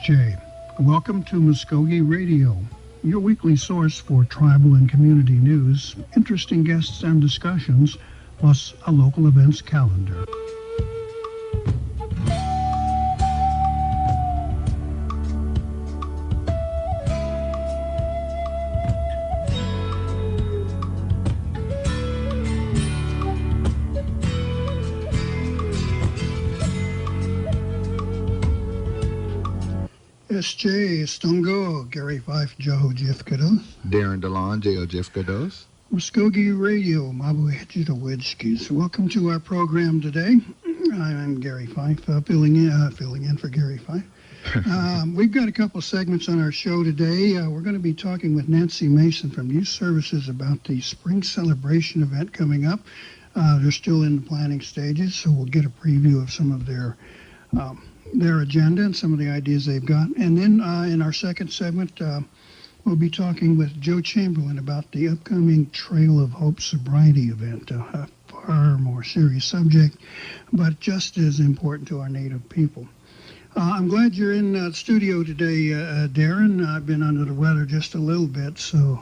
SJ. Welcome to Mvskoke Radio, your weekly source for tribal and community news, interesting guests and discussions, plus a local events calendar. SJ, Stongo, Gary Fife, Joe Chamberlain. Darren, DeLaune, Joe Chamberlain. Mvskoke Radio, Mabuhejitawidskis. Welcome to our program today. I'm Gary Fife, filling in for Gary Fife. We've got a couple of segments on our show today. We're going to be talking with Nancy Mason from Youth Services about the Spring Celebration event coming up. They're still in the planning stages, so we'll get a preview of some of their agenda and some of the ideas they've got. And then in our second segment, we'll be talking with Joe Chamberlain about the upcoming Trail of Hope Sobriety event, a far more serious subject, but just as important to our Native people. I'm glad you're in the studio today, Darren. I've been under the weather just a little bit, so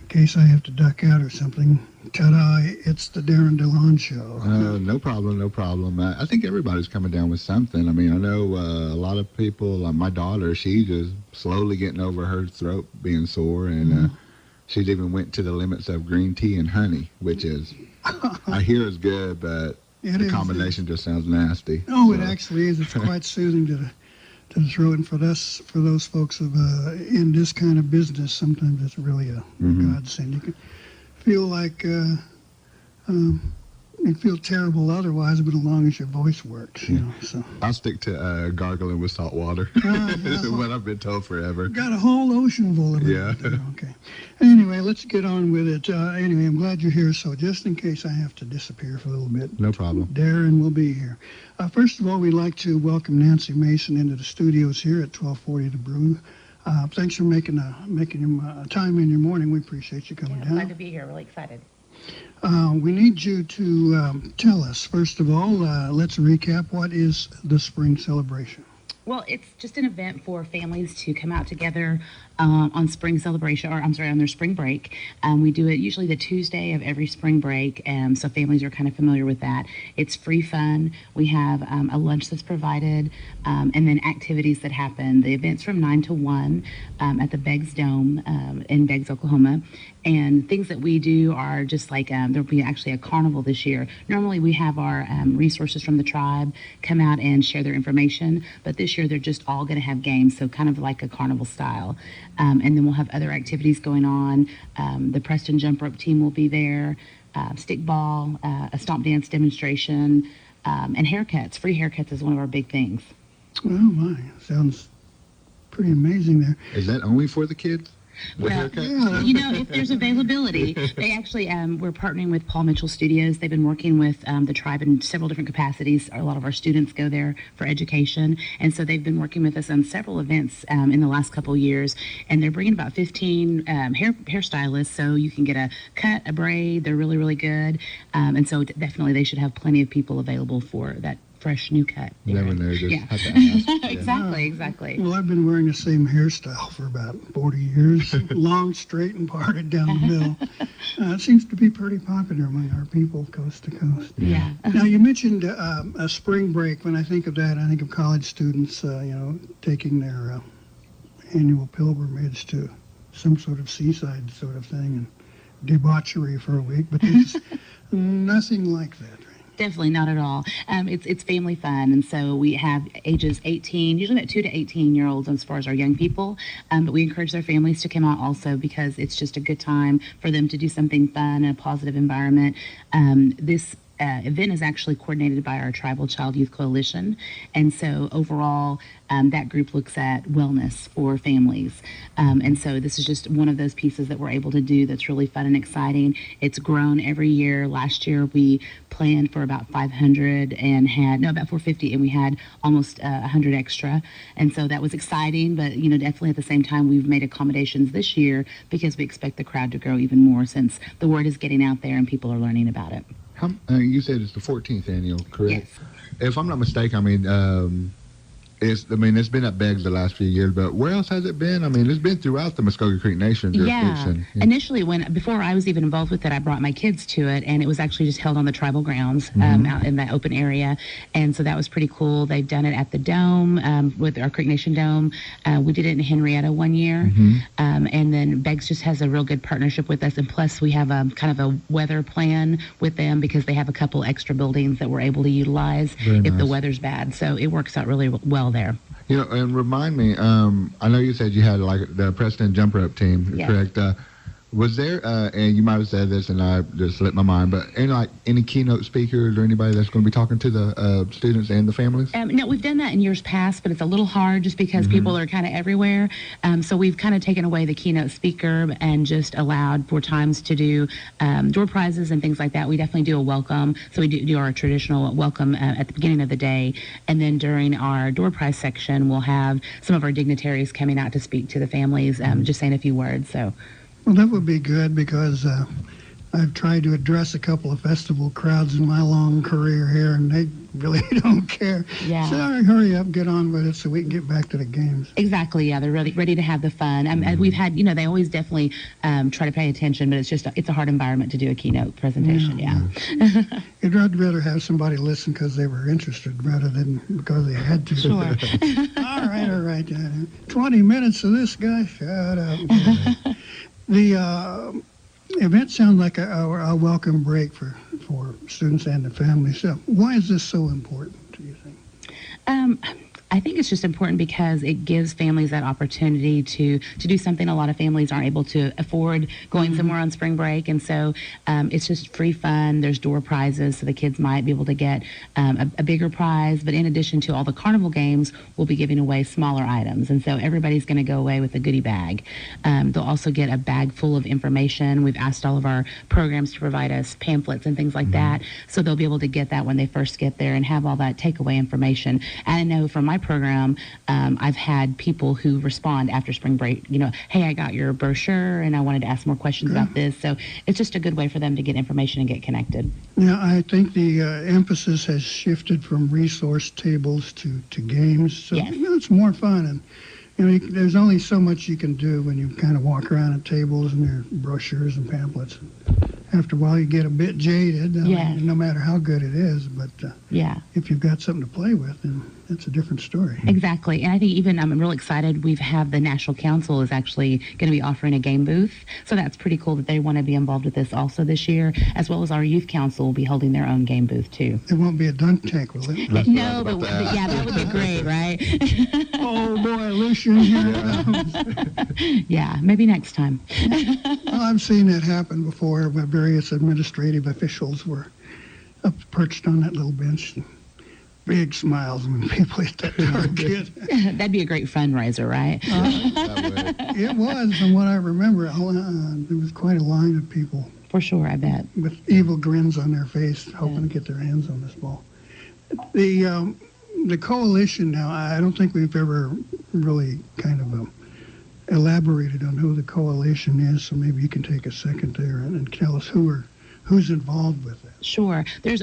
in case I have to duck out or something, ta-da, it's the Darren DeLaune Show. No problem. I think everybody's coming down with something. I mean, I know a lot of people, my daughter, she's just slowly getting over her throat being sore, and she's even went to the limits of green tea and honey, which is, I hear is good, but the combination just sounds nasty. Oh, so. It actually is. It's quite soothing to the throat, and for those folks in this kind of business, sometimes it's really a godsend. You can feel like you feel terrible otherwise, but as long as your voice works, you know. So I'll stick to gargling with salt water. This is what I've been told forever. Got a whole ocean full of it. Yeah. Okay. Anyway, let's get on with it. Anyway, I'm glad you're here. So just in case I have to disappear for a little bit, no problem. Darren will be here. First of all, we'd like to welcome Nancy Mason into the studios here at 1240 The Brew. Thanks for making time in your morning. We appreciate you coming down. Glad to be here. Really excited. We need you to tell us, first of all, let's recap, what is the Spring Celebration? Well, it's just an event for families to come out together on spring celebration, on their spring break. We do it usually the Tuesday of every spring break, so families are kind of familiar with that. It's free fun. We have a lunch that's provided, and then activities that happen. The event's from 9 to 1 at the Beggs Dome in Beggs, Oklahoma. And things that we do are just like, there'll be actually a carnival this year. Normally we have our resources from the tribe come out and share their information, but this year they're just all going to have games, so kind of like a carnival style. And then we'll have other activities going on. The Preston Jump Rope team will be there, stickball, a stomp dance demonstration, and haircuts. Free haircuts is one of our big things. Oh my, sounds pretty amazing there. Is that only for the kids? Well, if there's availability. They actually, we're partnering with Paul Mitchell Studios. They've been working with the tribe in several different capacities. A lot of our students go there for education, and so they've been working with us on several events in the last couple of years, and they're bringing about 15 hairstylists, so you can get a cut, a braid. They're really, really good, and so definitely they should have plenty of people available for that fresh new cut. Never know, just have to ask. Exactly. Well, I've been wearing the same hairstyle for about 40 years, long, straight, and parted down the middle. It seems to be pretty popular among our people coast to coast. Yeah. Now, you mentioned a spring break. When I think of that, I think of college students, taking their annual pilgrimage to some sort of seaside sort of thing and debauchery for a week, but this is nothing like that. Definitely not at all. It's family fun, and so we have ages 18, usually about 2 to 18-year-olds as far as our young people, but we encourage their families to come out also because it's just a good time for them to do something fun in a positive environment. This event is actually coordinated by our Tribal Child Youth Coalition, and so overall that group looks at wellness for families, and so this is just one of those pieces that we're able to do that's really fun and exciting. It's grown every year. Last year we planned for about 500 and about 450, and we had almost 100 extra, and so that was exciting, but definitely at the same time we've made accommodations this year because we expect the crowd to grow even more since the word is getting out there and people are learning about it. You said it's the 14th annual, correct? Yes. If I'm not mistaken, It's been at Beggs the last few years, but where else has it been? I mean, it's been throughout the Mvskoke Creek Nation jurisdiction. Yeah. Initially, before I was even involved with it, I brought my kids to it, and it was actually just held on the tribal grounds out in that open area, and so that was pretty cool. They've done it at the Dome with our Creek Nation Dome. We did it in Henrietta one year, and then Beggs just has a real good partnership with us, and plus we have a kind of a weather plan with them because they have a couple extra buildings that we're able to utilize if the weather's bad. So it works out really well there. And remind me, I know you said you had like the Preston jump rope team, correct? Was there, and you might have said this and I just slipped my mind, but any keynote speakers or anybody that's going to be talking to the students and the families? No, we've done that in years past, but it's a little hard just because people are kind of everywhere. So we've kind of taken away the keynote speaker and just allowed for times to do door prizes and things like that. We definitely do a welcome. So we do our traditional welcome at the beginning of the day. And then during our door prize section, we'll have some of our dignitaries coming out to speak to the families, just saying a few words. So. Well, that would be good because I've tried to address a couple of festival crowds in my long career here, and they really don't care. Yeah. So hurry up, get on with it so we can get back to the games. Exactly, yeah. They're really ready to have the fun. We've had, they always definitely try to pay attention, but it's a hard environment to do a keynote presentation, yeah. You'd rather have somebody listen because they were interested rather than because they had to. Sure. All right. 20 minutes of this guy, shut up. The event sounds like a welcome break for students and the families. So why is this so important, do you think? I think it's just important because it gives families that opportunity to do something a lot of families aren't able to afford going somewhere on spring break. And so it's just free fun. There's door prizes, so the kids might be able to get a bigger prize. But in addition to all the carnival games, we'll be giving away smaller items. And so everybody's going to go away with a goodie bag. They'll also get a bag full of information. We've asked all of our programs to provide us pamphlets and things like that. So they'll be able to get that when they first get there and have all that takeaway information. And I know from my program, I've had people who respond after spring break, hey, I got your brochure and I wanted to ask more questions about this. So it's just a good way for them to get information and get connected. Yeah, I think the emphasis has shifted from resource tables to games. So it's more fun. And there's only so much you can do when you kind of walk around at tables and there are brochures and pamphlets. After a while, you get a bit jaded, no matter how good it is. But if you've got something to play with, then it's a different story. Exactly. And I think even I'm real excited. We have the National Council is actually going to be offering a game booth. So that's pretty cool that they want to be involved with this also this year, as well as our Youth Council will be holding their own game booth, too. It won't be a dunk tank, will it? No, but that would be great, right? Oh, boy, Lucian here. Yeah, maybe next time. Well, I've seen that happen before where various administrative officials were up perched on that little bench. Big smiles when people hit that target. That'd be a great fundraiser, right? It was, from what I remember. There was quite a line of people. For sure, I bet. With evil grins on their face, hoping to get their hands on this ball. The coalition now, I don't think we've ever really kind of elaborated on who the coalition is, so maybe you can take a second there and tell us who's involved with it. Sure. There's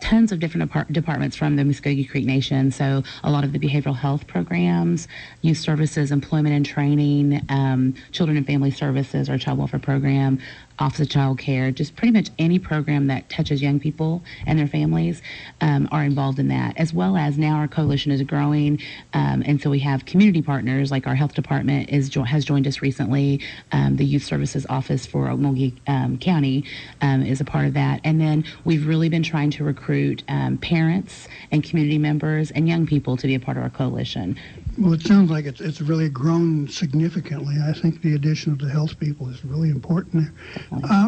tons of different departments from the Mvskoke Creek Nation. So a lot of the behavioral health programs, youth services, employment and training, children and family services, our child welfare program, Office of Child Care, just pretty much any program that touches young people and their families are involved in that, as well as now our coalition is growing, and so we have community partners like our health department has joined us recently. The Youth Services Office for Okmulgee County is a part of that, and then we've really been trying to recruit parents and community members and young people to be a part of our coalition. Well, it sounds like it's really grown significantly. I think the addition of the health people is really important there.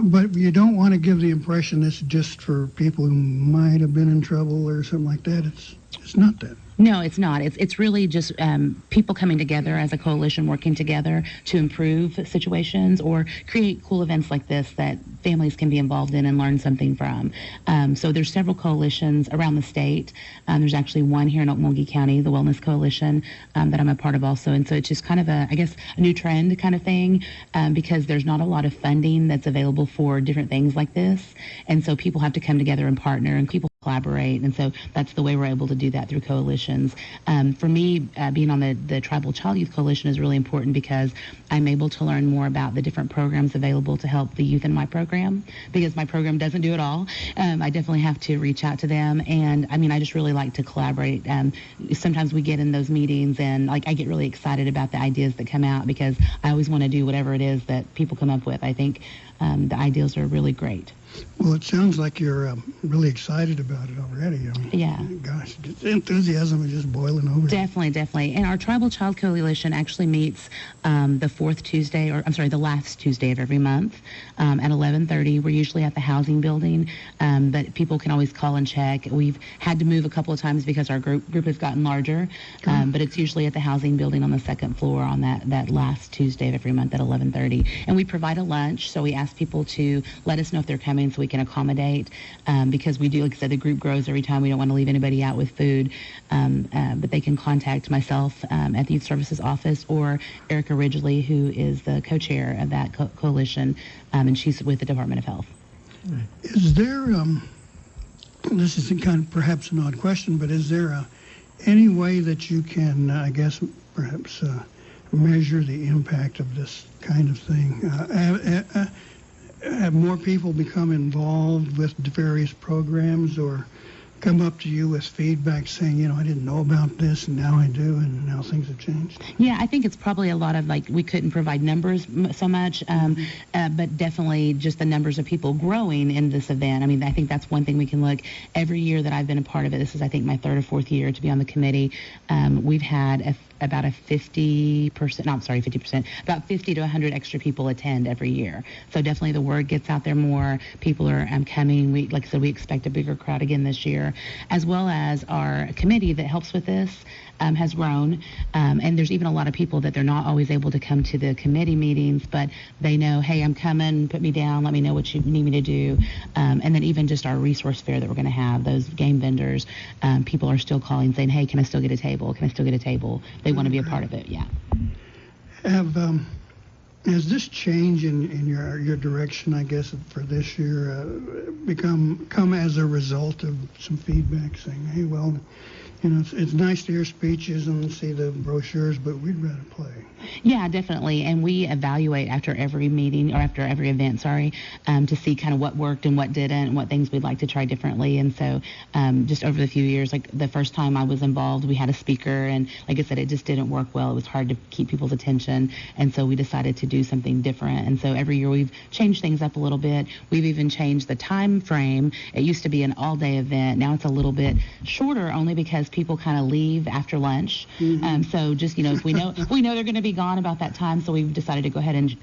But you don't want to give the impression it's just for people who might have been in trouble or something like that. It's not that. No, it's not. It's really just people coming together as a coalition, working together to improve situations or create cool events like this that families can be involved in and learn something from. So there's several coalitions around the state. There's actually one here in Okmulgee County, the Wellness Coalition, that I'm a part of also. And so it's just kind of a new trend kind of thing because there's not a lot of funding that's available for different things like this. And so people have to come together and partner, and people collaborate, and so that's the way we're able to do that through coalitions. For me, being on the Tribal Child Youth Coalition is really important because I'm able to learn more about the different programs available to help the youth in my program, because my program doesn't do it all. I definitely have to reach out to them, and I just really like to collaborate. Sometimes we get in those meetings and I get really excited about the ideas that come out, because I always want to do whatever it is that people come up with. I think the ideas are really great. Well, it sounds like you're really excited about it already. Yeah. Gosh, the enthusiasm is just boiling over. Definitely. And our Tribal Child Coalition actually meets the last Tuesday of every month at 11:30. We're usually at the housing building, but people can always call and check. We've had to move a couple of times because our group has gotten larger, but it's usually at the housing building on the second floor on that last Tuesday of every month at 11:30. And we provide a lunch, so we ask people to let us know if they're coming so we can accommodate, because we do, like I said, the group grows every time. We don't want to leave anybody out with food, but they can contact myself at the Youth Services Office, or Erica Ridgely, who is the co-chair of that coalition, and she's with the Department of Health. Is there, this is kind of perhaps an odd question, but is there any way that you can, perhaps measure the impact of this kind of thing? Have more people become involved with various programs, or come up to you with feedback saying, I didn't know about this and now I do, and now things have changed? Yeah, I think it's probably a lot of we couldn't provide numbers so much, but definitely just the numbers of people growing in this event. I think that's one thing we can look. Every year that I've been a part of it, this is I think my third or fourth year to be on the committee, we've had about 50% about 50 to 100 extra people attend every year. So definitely the word gets out there more. People are coming. Like I said, we expect a bigger crowd again this year, as well as our committee that helps with this has grown. And there's even a lot of people that they're not always able to come to the committee meetings, but they know, hey, I'm coming, put me down, let me know what you need me to do. And then even just our resource fair that we're going to have, those game vendors, people are still calling saying, hey, can I still get a table? Can I still get a table? They want to be a part of it, yeah. Has this change in your direction, I guess, for this year come as a result of some feedback saying, hey, well, it's nice to hear speeches and see the brochures, but we'd rather play? Yeah, definitely. And we evaluate after every meeting, or after every event, to see kind of what worked and what didn't, and what things we'd like to try differently. And so just over the few years, like the first time I was involved, we had a speaker, and like I said, it just didn't work well. It was hard to keep people's attention. And so we decided to do something different. And so every year we've changed things up a little bit. We've even changed the time frame. It used to be an all-day event. Now it's a little bit shorter, only because people kind of leave after lunch. Mm-hmm. So just, if we know they're going to be gone about that time, so we've decided to go ahead and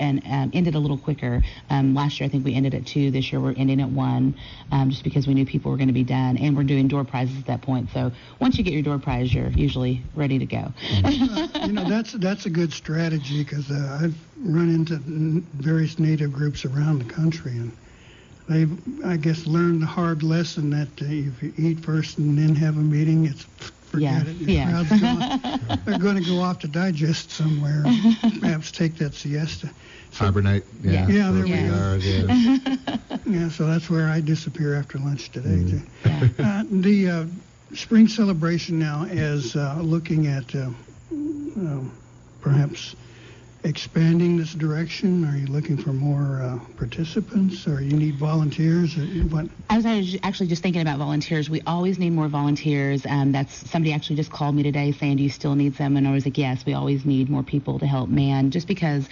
end it a little quicker. Last year I think we ended at 2. This year we're ending at 1, just because we knew people were going to be done, and we're doing door prizes at that point. So once you get your door prize, you're usually ready to go. That's a good strategy, because I've run into various Native groups around the country, and they've, I guess, learned the hard lesson that if you eat first and then have a meeting, forget it. Your crowd's gone. They're going to go off to digest somewhere, and perhaps take that siesta. Hibernate. Yeah, there we go. Yeah, so that's where I disappear after lunch today, too. Yeah. The spring celebration now is looking at perhaps expanding this direction? Are you looking for more participants, or you need volunteers? Or what? I was actually just thinking about volunteers. We always need more volunteers. That's somebody actually just called me today saying, do you still need some? And I was like, yes, we always need more people to help man, just because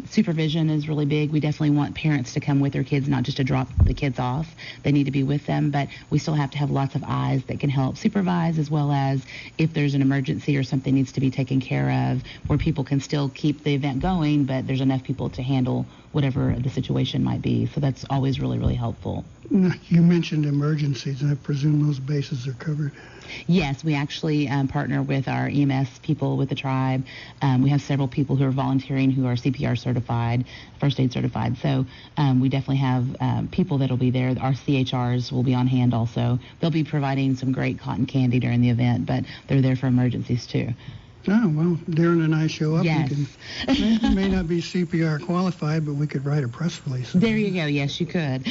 supervision is really big. We definitely want parents to come with their kids, not just to drop the kids off. They need to be with them, but we still have to have lots of eyes that can help supervise, as well as if there's an emergency or something needs to be taken care of, where people can still keep the event going, but there's enough people to handle whatever the situation might be. So that's always really, really helpful. You mentioned emergencies, and I presume those bases are covered. Yes, we actually partner with our EMS people with the tribe. We have several people who are volunteering who are CPR certified, first aid certified. So we definitely have people that will be there. Our CHRs will be on hand also. They'll be providing some great cotton candy during the event, but they're there for emergencies too. Oh, well, Darren and I show up. Yes. We may not be CPR qualified, but we could write a press release. There you go. Yes, you could.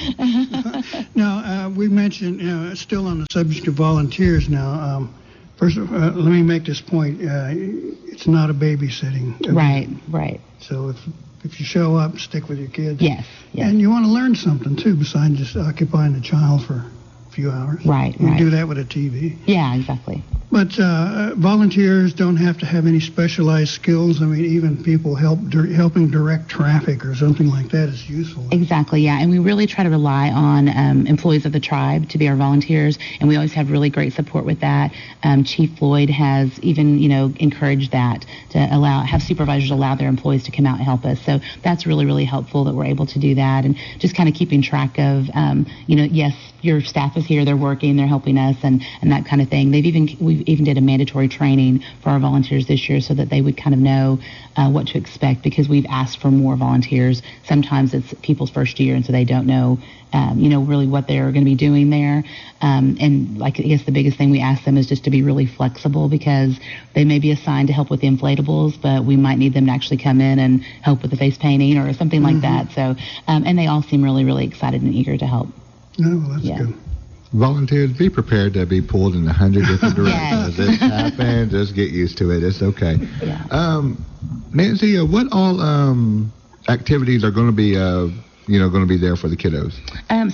Now, we mentioned, still on the subject of volunteers now, first, let me make this point. It's not a babysitting event. Right. So if you show up, stick with your kids. Yes. And you want to learn something, too, besides just occupying the child for a few hours. Right. You can do that with a TV. Yeah, exactly. But volunteers don't have to have any specialized skills. I mean, even people helping direct traffic or something like that is useful. Exactly, yeah. And we really try to rely on employees of the tribe to be our volunteers, and we always have really great support with that. Chief Floyd has even, encouraged that to have supervisors allow their employees to come out and help us. So that's really, really helpful that we're able to do that, and just kind of keeping track of, yes, your staff is here, they're working, they're helping us, and that kind of thing. We even did a mandatory training for our volunteers this year so that they would kind of know what to expect, because we've asked for more volunteers. Sometimes it's people's first year, and so they don't know, really what they're going to be doing there. And I guess the biggest thing we ask them is just to be really flexible, because they may be assigned to help with the inflatables, but we might need them to actually come in and help with the face painting or something like that. So, and they all seem really, really excited and eager to help. Oh, well, that's good. Volunteers, be prepared to be pulled in 100 different directions. This happens. Just get used to it. It's okay. Yeah. Nancy, what all activities are going to be going to be there for the kiddos?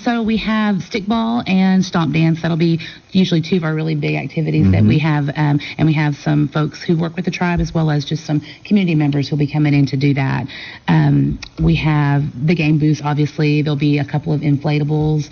So we have stickball and stomp dance. That'll be usually two of our really big activities that we have, and we have some folks who work with the tribe, as well as just some community members who'll be coming in to do that. We have the game booths, obviously. There'll be a couple of inflatables.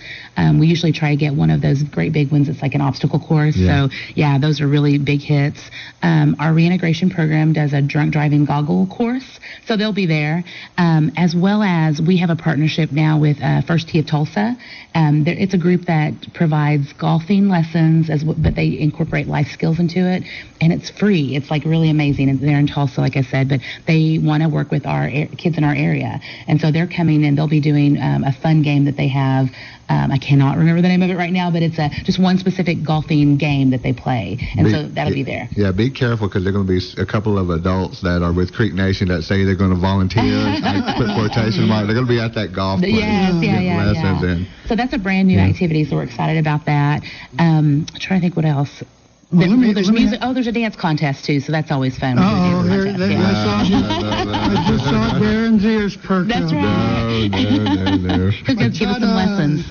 We usually try to get one of those great big ones. It's like an obstacle course. Yeah. So, yeah, those are really big hits. Our reintegration program does a drunk driving goggle course, so they'll be there, as well as we have a partnership now with First Tee of Tulsa. It's a group that provides golfing lessons, but they incorporate life skills into it, and it's free. It's like really amazing. And they're in Tulsa, like I said, but they want to work with our kids in our area, and so they're coming and they'll be doing a fun game that they have. I cannot remember the name of it right now, but it's just one specific golfing game that they play, and so that'll be there. Yeah, be careful, because there are going to be a couple of adults that are with Creek Nation that say they're going to volunteer. I put quotation marks. They're going to be at that golf place. Yeah. So that's a brand new activity, so we're excited about that. I'm trying to think what else. There's music. There's a dance contest too, so that's always fun. I just saw Darren's ears perk up. That's right. No. He's going to give us some lessons.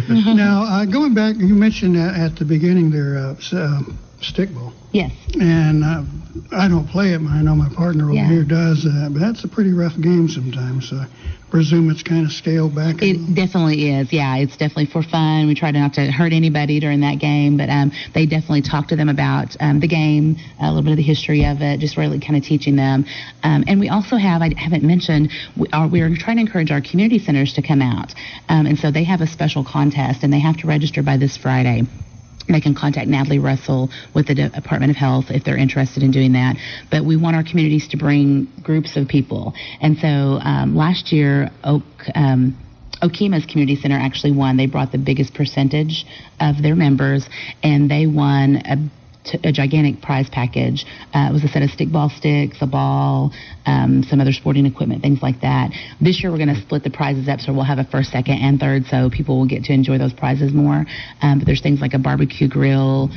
Now, going back, you mentioned at the beginning there, stickball. Yes. And I don't play it, but I know my partner over here does. But that's a pretty rough game sometimes. So I presume it's kind of scaled back. It definitely is. Yeah, it's definitely for fun. We try not to hurt anybody during that game, but they definitely talk to them about the game, a little bit of the history of it, just really kind of teaching them. And we also have, I haven't mentioned, we're trying to encourage our community centers to come out. And so they have a special contest, and they have to register by this Friday. They can contact Natalie Russell with the Department of Health if they're interested in doing that. But we want our communities to bring groups of people. And so last year, Okima's Community Center actually won. They brought the biggest percentage of their members, and they won a gigantic prize package. It was a set of stickball sticks, a ball, some other sporting equipment, things like that. This year we're going to split the prizes up, so we'll have a first, second, and third, so people will get to enjoy those prizes more. But there's things like a barbecue grill,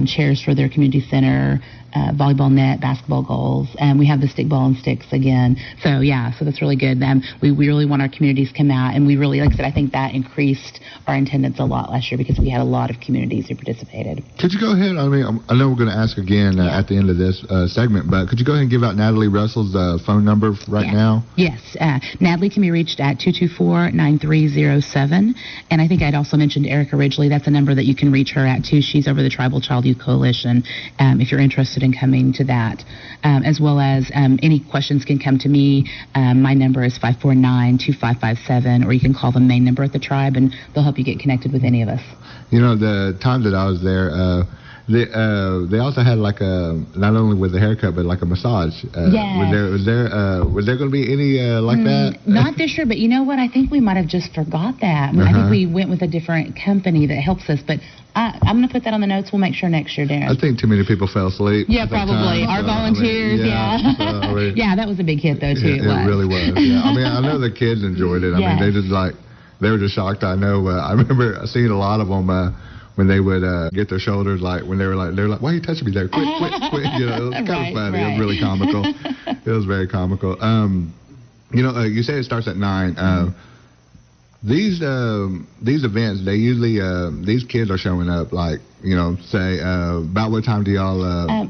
chairs for their community center, volleyball net, basketball goals, and we have the stickball and sticks again. So so that's really good. We really want our communities to come out, and we really, like I said, I think that increased our attendance a lot last year because we had a lot of communities who participated. Could you go ahead? I mean, I know we're going to ask again at the end of this segment, but could you go ahead and give out Natalie Russell's phone number now? Yes. Natalie can be reached at 224-9307, and I think I'd also mentioned Erica Ridgely. That's a number that you can reach her at too. She's over the Tribal Child Youth Coalition if you're interested in coming to that, as well as any questions can come to me. My number is 549-2557, or you can call the main number at the tribe, and they'll help you get connected with any of us. You know, the time that I was there, They also had like not only with the haircut but like a massage. Was there going to be any like that? Not this year, but you know what? I think we might have just forgot that. I think we went with a different company that helps us, but I'm going to put that on the notes. We'll make sure next year, Darren. I think too many people fell asleep. Yeah, probably. Our volunteers, yeah, that was a big hit though too. It really was. Yeah. I mean, I know the kids enjoyed it. I mean, they were just shocked. I know. I remember seeing a lot of them. When they would get their shoulders, like when they were like, why are you touching me there? Quick. You know, it was kind of funny. Right. It was really comical. It was very comical. You say it starts at 9. These events, they usually these kids are showing up like, say about what time do y'all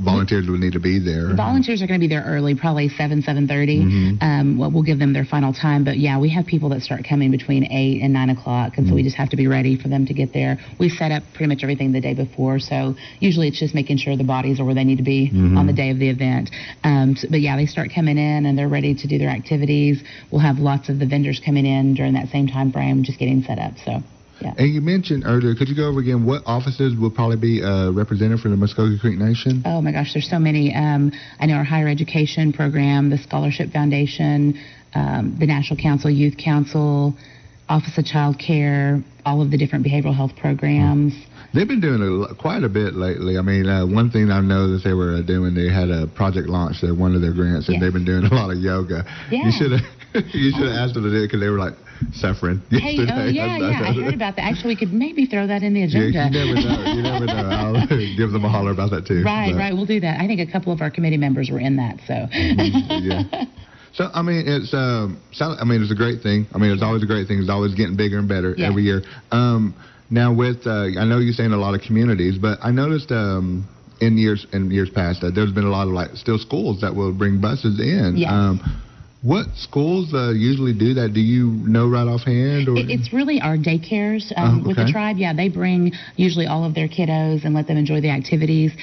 volunteers would need to be there? Volunteers are going to be there early, probably 7:30. We'll give them their final time, but yeah, we have people that start coming between 8 and 9 o'clock, and so we just have to be ready for them to get there. We set up pretty much everything the day before, so usually it's just making sure the bodies are where they need to be on the day of the event. But yeah, they start coming in and they're ready to do their activities. We'll have lots of the vendors coming in during that same time frame, just getting set up. So. Yeah. And you mentioned earlier, could you go over again what offices will probably be represented for the Mvskoke Creek Nation? Oh my gosh, there's so many. I know our higher education program, the Scholarship Foundation, the National Council, Youth Council, Office of Child Care, all of the different behavioral health programs. They've been doing quite a bit lately. I mean, one thing I know that they were doing, they had a project launch there, one of their grants, and they've been doing a lot of yoga. Yeah. You should have asked them to do it because they were like suffering yesterday. I heard about that. Actually, we could maybe throw that in the agenda. Yeah, you never know. I'll give them a holler about that too. Right. We'll do that. I think a couple of our committee members were in that. So. Yeah. So I mean, it's a great thing. I mean, it's always a great thing. It's always getting bigger and better every year. Now with I know you're saying a lot of communities, but I noticed in years past there's been a lot of still schools that will bring buses in. Yes. What schools usually do that? Do you know right offhand? Or? It's really our daycares with the tribe. Yeah, they bring usually all of their kiddos and let them enjoy the activities.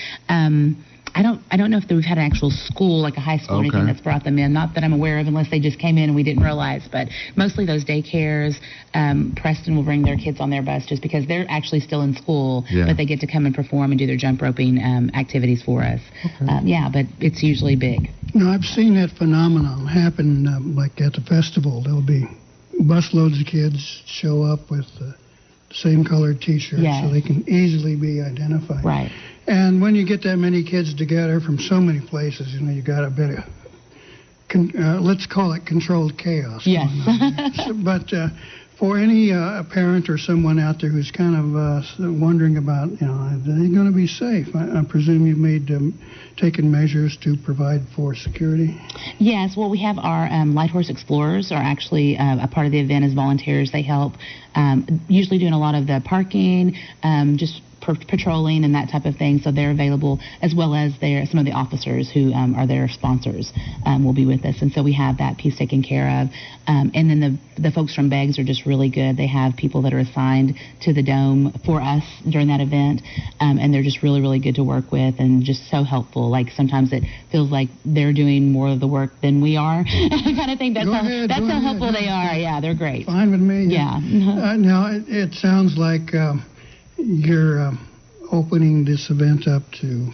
I don't know if we've had an actual school, like a high school or anything that's brought them in. Not that I'm aware of, unless they just came in and we didn't realize. But mostly those daycares. Preston will bring their kids on their bus just because they're actually still in school, but they get to come and perform and do their jump roping activities for us. Okay. But it's usually big. I've seen that phenomenon happen like at the festival. There'll be busloads of kids show up with the same colored T-shirts so they can easily be identified. Right. And when you get that many kids together from so many places, you got a bit of, let's call it controlled chaos. Yes. But for any parent or someone out there who's kind of wondering about, are they going to be safe? I presume you've taken measures to provide for security? Yes. Well, we have our Light Horse Explorers are actually a part of the event as volunteers. They help usually doing a lot of the parking, just patrolling and that type of thing, so they're available, as well as some of the officers who are their sponsors will be with us, and so we have that piece taken care of. And then the folks from Beggs are just really good. They have people that are assigned to the dome for us during that event, and they're just really, really good to work with and just so helpful. Like sometimes it feels like they're doing more of the work than we are, kind of thing. That's how helpful they are. Yeah, they're great. Fine with me. Yeah. Now it sounds like you're opening this event up to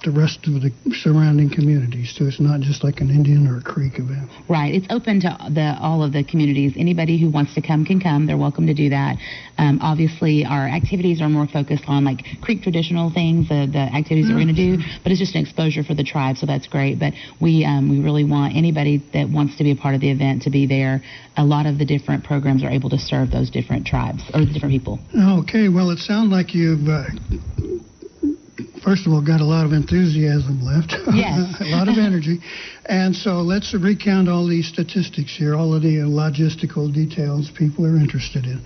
the rest of the surrounding communities too. It's not just like an Indian or a Creek event. Right. It's open to all of the communities. Anybody who wants to come can come. They're welcome to do that. Obviously, our activities are more focused on like Creek traditional things, the activities that we're going to do, but it's just an exposure for the tribe, so that's great. But we really want anybody that wants to be a part of the event to be there. A lot of the different programs are able to serve those different tribes or the different people. Okay. Well, it sounds like you've first of all, got a lot of enthusiasm left. Yes. A lot of energy. And so let's recount all these statistics here, all of the logistical details people are interested in.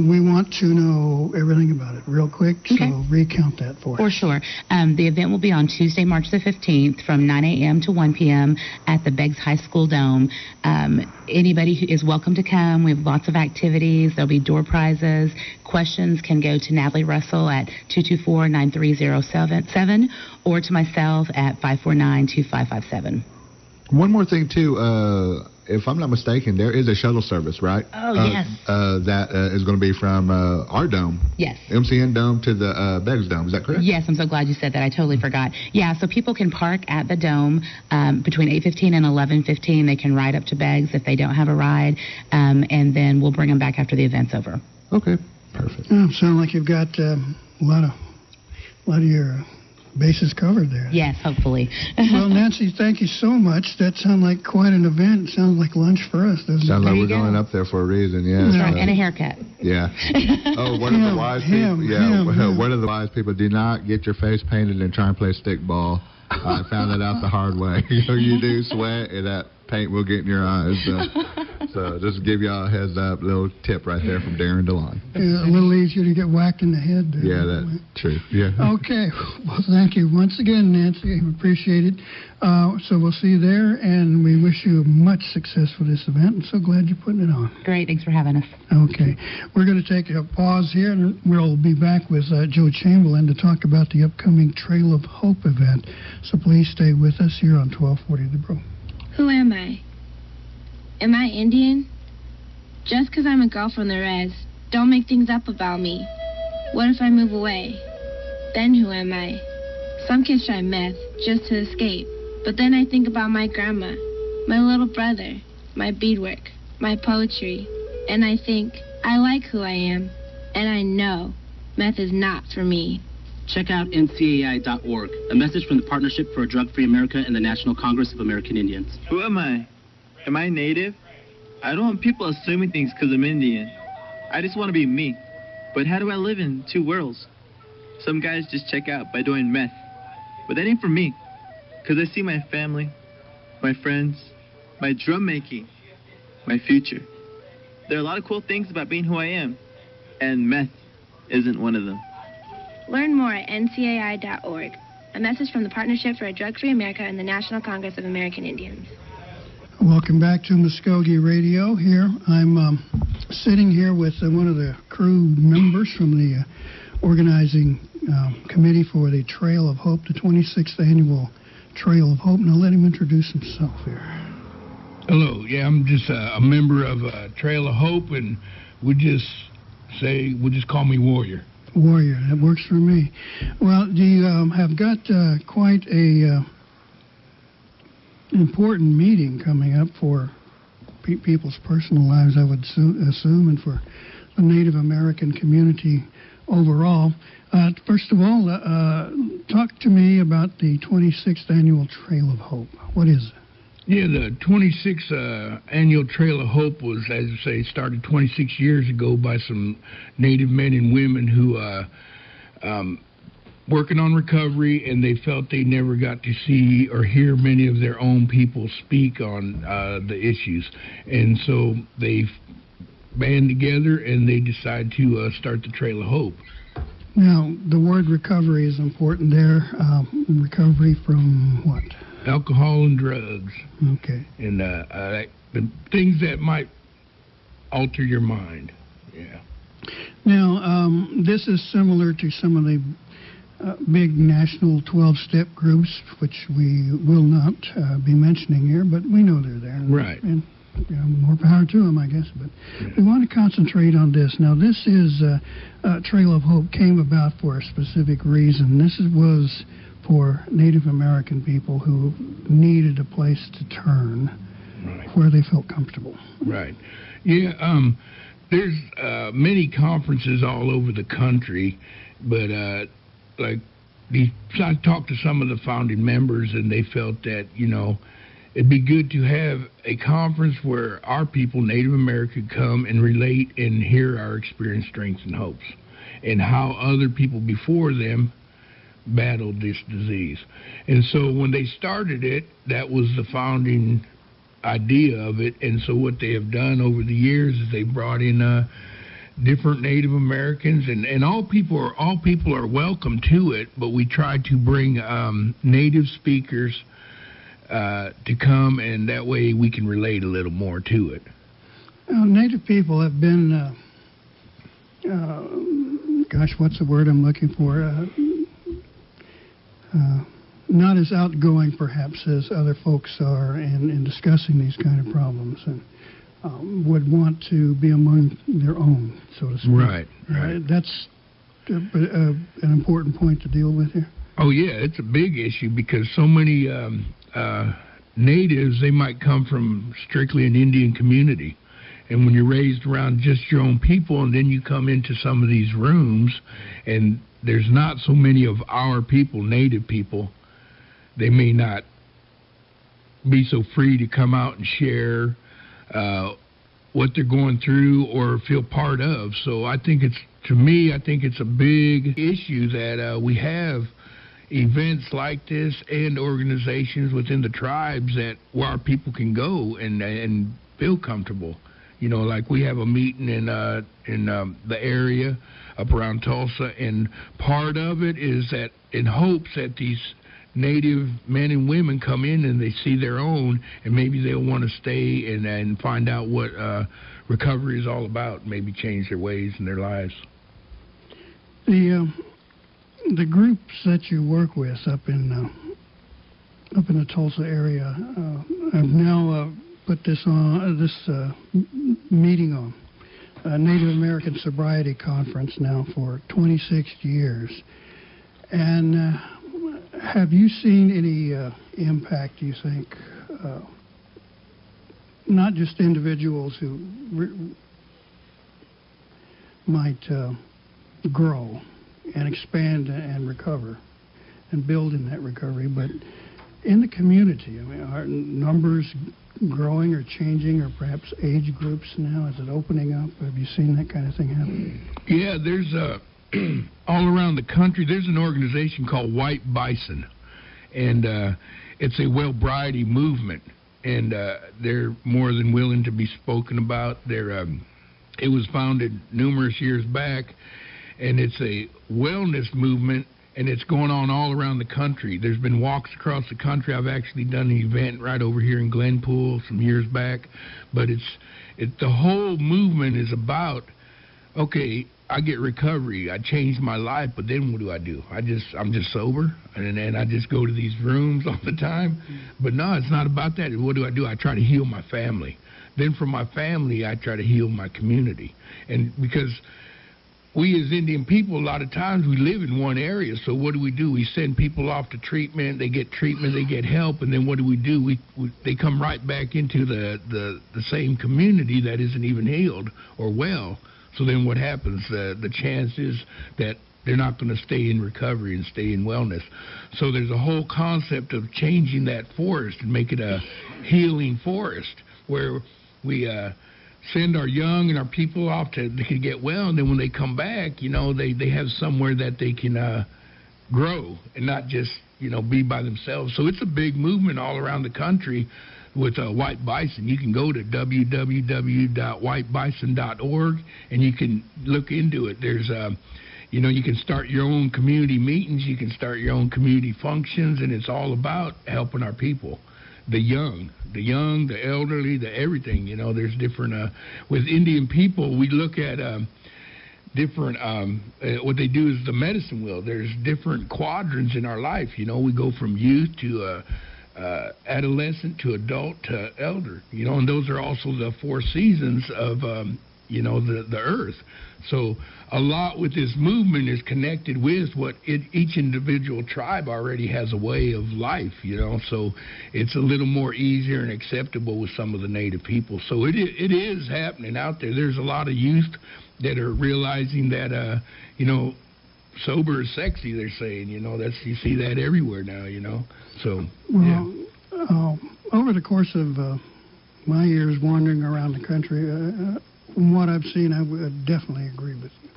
We want to know everything about it real quick, so recount that for us. For sure. The event will be on Tuesday, March the 15th from 9 a.m. to 1 p.m. at the Beggs High School Dome. Anybody who is welcome to come. We have lots of activities. There'll be door prizes. Questions can go to Natalie Russell at 224-9307 or to myself at 549-2557. One more thing, too. If I'm not mistaken, there is a shuttle service, right? Oh, yes. That is going to be from our dome. Yes. MCN Dome to the Beggs Dome. Is that correct? Yes, I'm so glad you said that. I totally forgot. Yeah, so people can park at the Dome between 8:15 and 11:15. They can ride up to Beggs if they don't have a ride, and then we'll bring them back after the event's over. Okay, perfect. Sound like you've got a lot of your bases covered there. Yes, hopefully. Well, Nancy, thank you so much. That sounds like quite an event. Sounds like lunch for us, doesn't it? Sounds like we're going up there for a reason, yeah. That's right, and a haircut. Yeah. Oh, one of the wise people. One of the wise people. Do not get your face painted and try and play stickball. I found that out the hard way. You do sweat, and that paint will get in your eyes. So just to give y'all a heads up, little tip right there from Darren DeLaune. Yeah, a little easier to get whacked in the head there. Yeah, that's true. Yeah. Okay. Well, thank you once again, Nancy. I appreciate it. So we'll see you there, and we wish you much success for this event. I'm so glad you're putting it on. Great. Thanks for having us. Okay. We're going to take a pause here, and we'll be back with Joe Chamberlain to talk about the upcoming Trail of Hope event. So please stay with us here on 1240 The Bro. Who am I? Am I Indian? Just 'cause I'm a girl from the res, don't make things up about me. What if I move away? Then who am I? Some kids try meth just to escape, but then I think about my grandma, my little brother, my beadwork, my poetry, and I think I like who I am, and I know meth is not for me. Check out ncai.org, a message from the Partnership for a Drug-Free America and the National Congress of American Indians. Who am I? Am I Native? I don't want people assuming things because I'm Indian. I just want to be me. But how do I live in two worlds? Some guys just check out by doing meth. But that ain't for me. Because I see my family, my friends, my drum making, my future. There are a lot of cool things about being who I am. And meth isn't one of them. Learn more at ncai.org, a message from the Partnership for a Drug-Free America and the National Congress of American Indians. Welcome back to Mvskoke Radio. Here, I'm sitting here with one of the crew members from the organizing committee for the Trail of Hope, the 26th annual Trail of Hope. Now let him introduce himself here. Hello. Yeah, I'm just a member of Trail of Hope, and we'll just call me Warrior. Warrior, that works for me. Well, you have got quite a important meeting coming up for people's personal lives, I would assume, and for the Native American community overall. First of all, talk to me about the 26th Annual Trail of Hope. What is it? Yeah, the 26th Annual Trail of Hope was, as you say, started 26 years ago by some Native men and women who working on recovery, and they felt they never got to see or hear many of their own people speak on the issues. And so they band together, and they decided to start the Trail of Hope. Now, the word recovery is important there. Recovery from what? Alcohol and drugs. Okay. And the things that might alter your mind. Yeah. Now, this is similar to some of the big national 12-step groups, which we will not be mentioning here, but we know they're there. Right. And more power to them, I guess. But we want to concentrate on this. Now, this is Trail of Hope came about for a specific reason. This was for Native American people who needed a place to turn, right, where they felt comfortable. Right. Yeah. There's many conferences all over the country, but I talked to some of the founding members, and they felt that, it'd be good to have a conference where our people, Native America, come and relate and hear our experience, strengths, and hopes, and how other people before them battled this disease. And so when they started it, that was the founding idea of it. And so what they have done over the years is they brought in different Native Americans, and all people are welcome to it, but we try to bring Native speakers to come, and that way we can relate a little more to it. Native people have been, what's the word I'm looking for? not as outgoing, perhaps, as other folks are in discussing these kind of problems, and would want to be among their own, so to speak. Right. That's an important point to deal with here. Oh, yeah, it's a big issue because so many natives, they might come from strictly an Indian community. And when you're raised around just your own people, and then you come into some of these rooms, and there's not so many of our people, native people, they may not be so free to come out and share what they're going through or feel part of. So I think it's a big issue that we have events like this and organizations within the tribes that where our people can go and feel comfortable. You know, like we have a meeting in the area up around Tulsa, and part of it is that in hopes that these Native men and women come in and they see their own, and maybe they'll want to stay and find out what recovery is all about, maybe change their ways and their lives. The groups that you work with up in the Tulsa area have now put this meeting on Native American Sobriety Conference now for 26 years. And have you seen any impact, do you think, not just individuals who might grow and expand and recover and build in that recovery, but in the community? I mean, are numbers growing or changing, or perhaps age groups now? Is it opening up? Have you seen that kind of thing happen? Yeah, there's all around the country, there's an organization called White Bison, and it's a well-briety movement, and they're more than willing to be spoken about. It was founded numerous years back, and it's a wellness movement, and it's going on all around the country. There's been walks across the country. I've actually done an event right over here in Glenpool some years back, but the whole movement is about, okay, I get recovery, I changed my life, but then what do? I'm just sober, and I just go to these rooms all the time. But no, it's not about that. What do? I try to heal my family. Then from my family, I try to heal my community. And because we as Indian people, a lot of times we live in one area, so what do? We send people off to treatment, they get help, and then what do? They come right back into the same community that isn't even healed or well. So then what happens? The chance is that they're not going to stay in recovery and stay in wellness. So there's a whole concept of changing that forest and make it a healing forest where we send our young and our people off they can get well, and then when they come back, they have somewhere that they can grow and not just, be by themselves. So it's a big movement all around the country with White Bison. You can go to www.whitebison.org and you can look into it. There's you can start your own community meetings, you can start your own community functions, and it's all about helping our people. The young, the elderly, the everything. There's different, with Indian people, we look at different, what they do is the medicine wheel. There's different quadrants in our life. We go from youth to adolescent to adult to elder, and those are also the 4 seasons of, the earth. So a lot with this movement is connected with what each individual tribe already has a way of life, so it's a little more easier and acceptable with some of the native people. So it is happening out there. There's a lot of youth that are realizing that, sober is sexy, they're saying, you see that everywhere now, so. Well, over the course of my years wandering around the country, from what I've seen, I would definitely agree with you.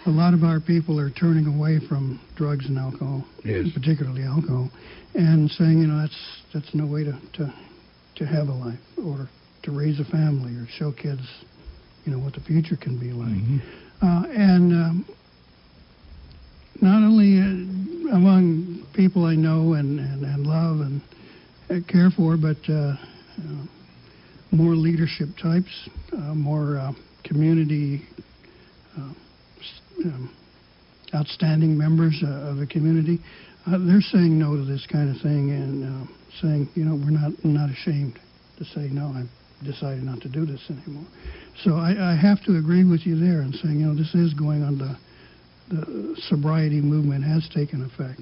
A lot of our people are turning away from drugs and alcohol, yes, particularly alcohol, and saying, that's no way to have a life or to raise a family or show kids, what the future can be like. Mm-hmm. And not only among people I know and love and care for, but more leadership types, more community outstanding members of the community, they're saying no to this kind of thing and saying, we're not ashamed to say, no, I've decided not to do this anymore. So I have to agree with you there and saying, this is going on, the sobriety movement has taken effect.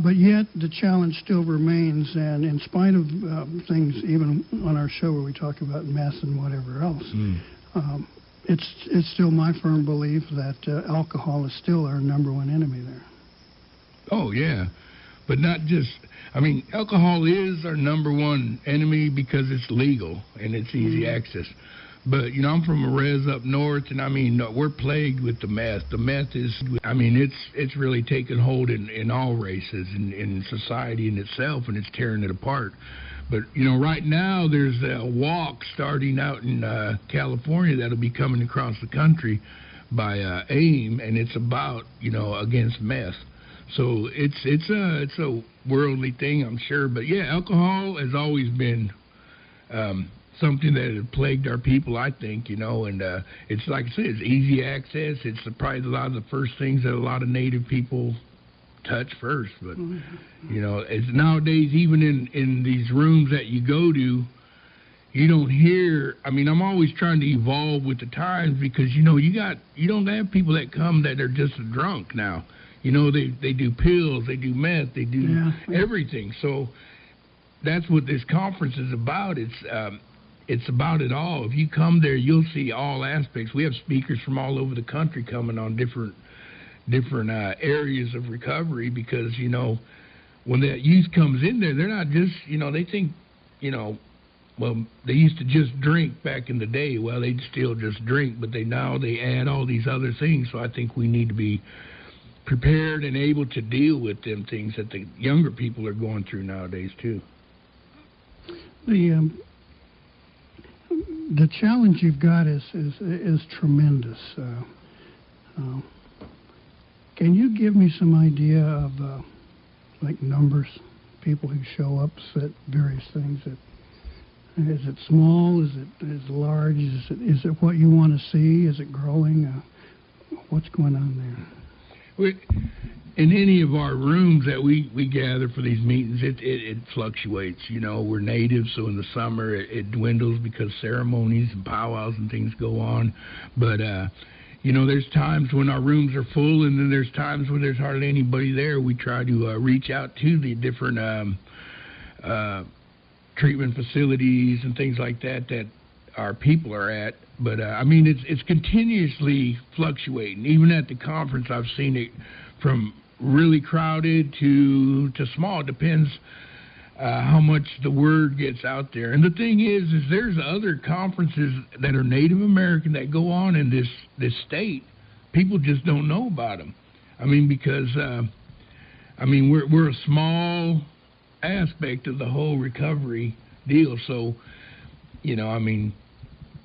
But yet the challenge still remains, and in spite of things, even on our show where we talk about meth and whatever else, it's still my firm belief that alcohol is still our number one enemy there. Oh, yeah. But not just, alcohol is our number one enemy because it's legal and it's easy access. But, I'm from a res up north, and we're plagued with the meth. The meth is, it's really taken hold in all races and in society in itself, and it's tearing it apart. But, right now there's a walk starting out in California that'll be coming across the country by AIM, and it's about, against meth. So it's a worldly thing, I'm sure. But, yeah, alcohol has always been something that has plagued our people, I think, and it's like I said, it's easy access. It's probably a lot of the first things that a lot of Native people touch first. But, it's nowadays, even in these rooms that you go to, you don't hear, I'm always trying to evolve with the times because, you don't have people that come that are just drunk now. They do pills, they do meth, they do everything. So that's what this conference is about. It's about it all. If you come there, you'll see all aspects. We have speakers from all over the country coming on different areas of recovery because, when that youth comes in there, they're not just, they think, well, they used to just drink back in the day. Well, they still just drink, but now they add all these other things. So I think we need to be prepared and able to deal with them things that the younger people are going through nowadays, too. The challenge you've got is tremendous. Can you give me some idea of like numbers, people who show up at various things? Is it small? Is it large? Is it what you want to see? Is it growing? What's going on there? In any of our rooms that we gather for these meetings, it fluctuates. We're native, so in the summer it dwindles because ceremonies and powwows and things go on. But, there's times when our rooms are full, and then there's times when there's hardly anybody there. We try to reach out to the different treatment facilities and things like that our people are at. But, it's continuously fluctuating. Even at the conference, I've seen it from really crowded to small. It depends how much the word gets out there. And the thing is there's other conferences that are Native American that go on in this state. People just don't know about them. Because, we're a small aspect of the whole recovery deal. So,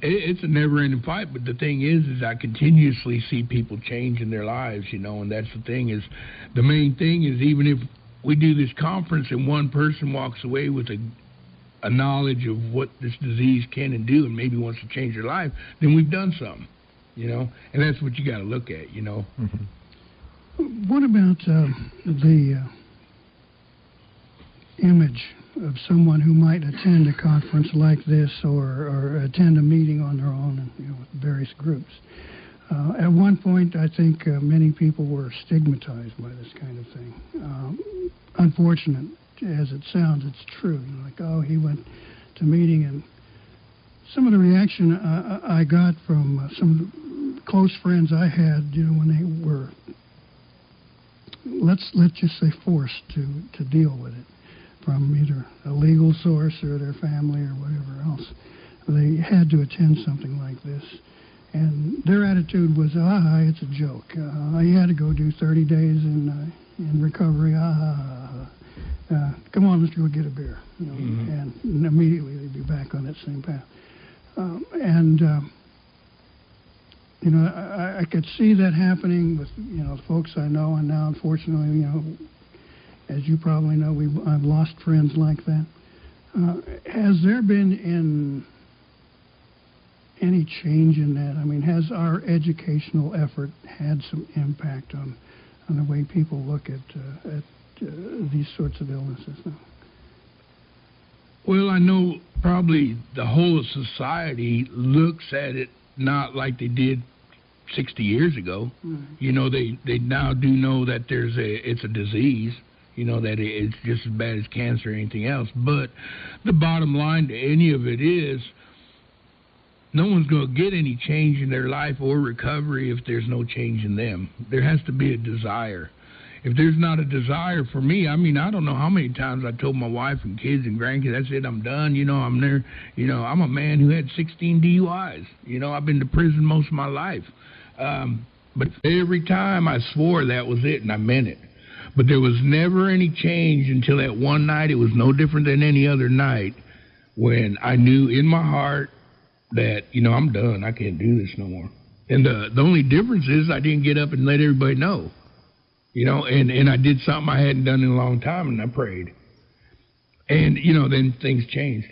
it's a never-ending fight, but the thing is I continuously see people changing their lives, and that's the thing is, the main thing is even if we do this conference and one person walks away with a knowledge of what this disease can and do and maybe wants to change their life, then we've done something, and that's what you got to look at, Mm-hmm. What about the image of someone who might attend a conference like this or attend a meeting on their own and with various groups? At one point, I think many people were stigmatized by this kind of thing. Unfortunate as it sounds, it's true. Like, oh, he went to a meeting, and some of the reaction I got from some close friends I had, when they were, let's just say, forced to deal with it from either a legal source or their family or whatever else. They had to attend something like this. And their attitude was, it's a joke. You had to go do 30 days in recovery. Come on, let's go get a beer. Mm-hmm. And immediately they'd be back on that same path. I could see that happening with, folks I know, and now, unfortunately, as you probably know, I've lost friends like that. Has there been any change in that? I mean, has our educational effort had some impact on the way people look at these sorts of illnesses now? Well, I know probably the whole of society looks at it not like they did 60 years ago. You know, they now do know that it's a disease, you know, that it's just as bad as cancer or anything else. But the bottom line to any of it is no one's going to get any change in their life or recovery if there's no change in them. There has to be a desire. If there's not a desire for me, I mean, I don't know how many times I told my wife and kids and grandkids, that's it, I'm done. You know, I'm there. You know, I'm a man who had 16 DUIs. You know, I've been to prison most of my life. But every time I swore that was it, and I meant it. But there was never any change until that one night. It was no different than any other night when I knew in my heart that, you know, I'm done. I can't do this no more. And the only difference is I didn't get up and let everybody know. You know, and I did something I hadn't done in a long time, and I prayed. And, you know, then things changed.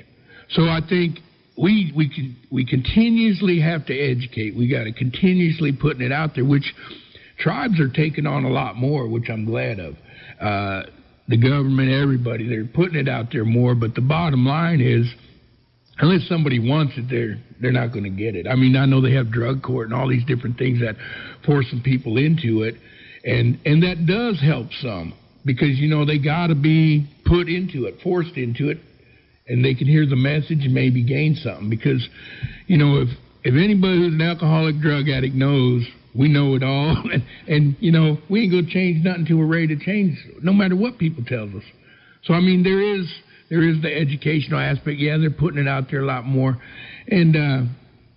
So I think we continuously have to educate. We got to continuously putting it out there, which tribes are taking on a lot more, which I'm glad of. The government, everybody, they're putting it out there more. But the bottom line is, unless somebody wants it, they're not going to get it. I mean, I know they have drug court and all these different things that force some people into it. And that does help some because, you know, they got to be put into it, forced into it, and they can hear the message and maybe gain something. Because, you know, if anybody who's an alcoholic drug addict knows, we know it all. And you know, we ain't going to change nothing until we're ready to change, no matter what people tell us. So, I mean, there is the educational aspect. Yeah, they're putting it out there a lot more. And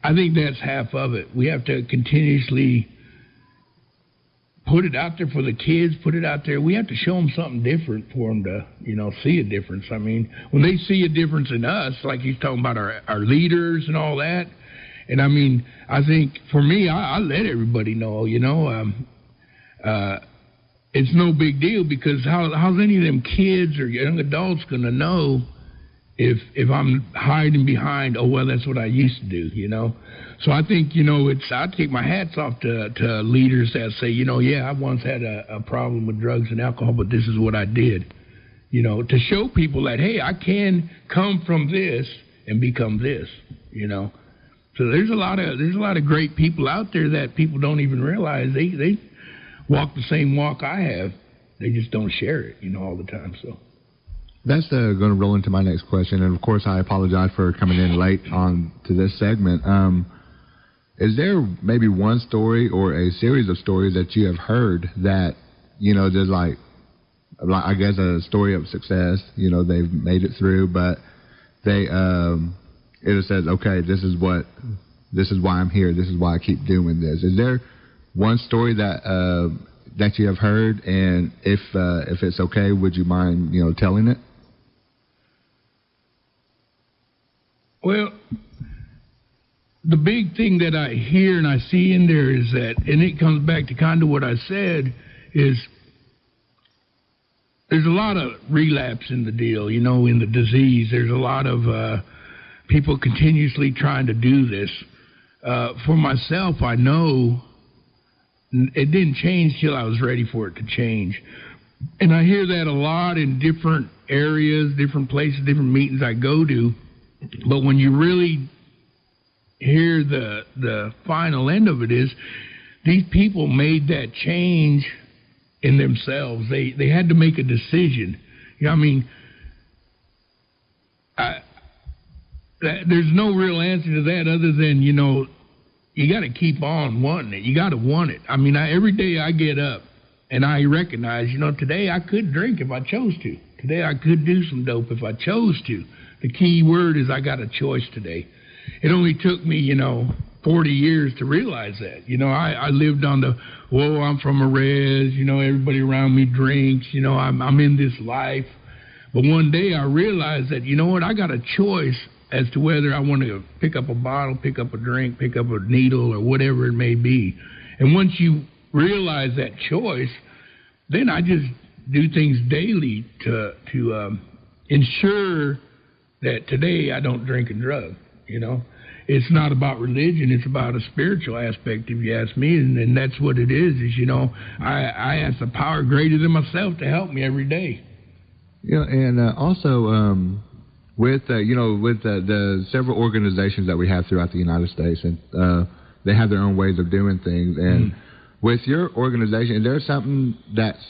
I think that's half of it. We have to continuously put it out there for the kids, put it out there. We have to show them something different for them to, you know, see a difference. I mean, when they see a difference in us, like he's talking about our leaders and all that, and I mean, I think for me, I let everybody know, you know, it's no big deal because how's any of them kids or young adults going to know if I'm hiding behind, oh, well, that's what I used to do, you know? So I think, you know, I take my hats off to leaders that say, you know, yeah, I once had a problem with drugs and alcohol, but this is what I did. You know, to show people that, hey, I can come from this and become this, you know? So there's a lot of great people out there that people don't even realize they walk the same walk I have. They just don't share it, you know, all the time, so. That's going to roll into my next question, and of course I apologize for coming in late on to this segment. Is there maybe one story or a series of stories that you have heard that, you know, just like I guess a story of success, you know, they've made it through, but they it says, okay, this is why I'm here, this is why I keep doing this. Is there one story that you have heard, and if it's okay, would you mind, you know, telling it? Well, the big thing that I hear and I see in there is that, and it comes back to kind of what I said, is there's a lot of relapse in the deal, you know, in the disease. There's a lot of people continuously trying to do this. For myself, I know it didn't change till I was ready for it to change. And I hear that a lot in different areas, different places, different meetings I go to. But when you really hear the final end of it is, these people made that change in themselves. They had to make a decision. You know, I mean, there's no real answer to that other than, you know, you got to keep on wanting it. You got to want it. I mean, every day I get up and I recognize, you know, today I could drink if I chose to. Today I could do some dope if I chose to. The key word is I got a choice today. It only took me, you know, 40 years to realize that. You know, I lived on I'm from a res, you know, everybody around me drinks, you know, I'm in this life. But one day I realized that, you know what, I got a choice as to whether I want to pick up a bottle, pick up a drink, pick up a needle, or whatever it may be. And once you realize that choice, then I just do things daily to ensure that today I don't drink and drug, you know. it's not about religion, it's about a spiritual aspect, if you ask me, and that's what it is, I ask a power greater than myself to help me every day. Yeah, and also with the several organizations that we have throughout the United States, and they have their own ways of doing things, and with your organization, is there something that's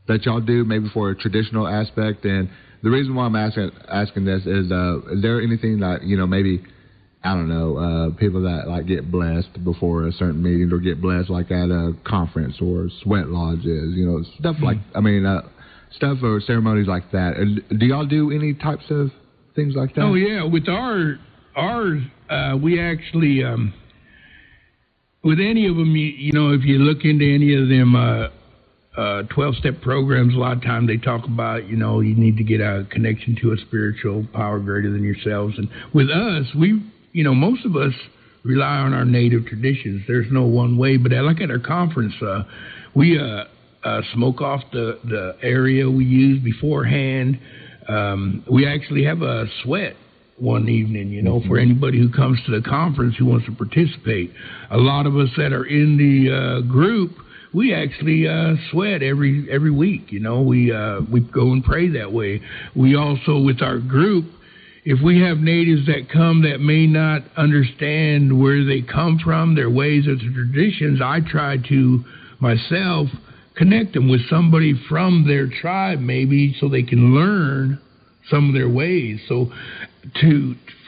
that y'all do maybe for a traditional aspect? And the reason why I'm asking this is there anything that, maybe, I don't know, people that like get blessed before a certain meeting, or get blessed like at a conference or sweat lodges, stuff like, stuff or ceremonies like that. Do y'all do any types of things like that? Oh yeah, with ours, we actually, with any of them, if you look into any of them 12-step programs, a lot of times they talk about, you need to get a connection to a spiritual power greater than yourselves. And with us, we, most of us rely on our native traditions. There's no one way, but like at our conference, we smoke off the area we use beforehand. We actually have a sweat one evening, for anybody who comes to the conference who wants to participate. A lot of us that are in the group, we actually sweat every week. We go and pray that way. We also, with our group, if we have natives that come that may not understand where they come from, their ways or their traditions, I try to myself connect them with somebody from their tribe, maybe, so they can learn some of their ways. So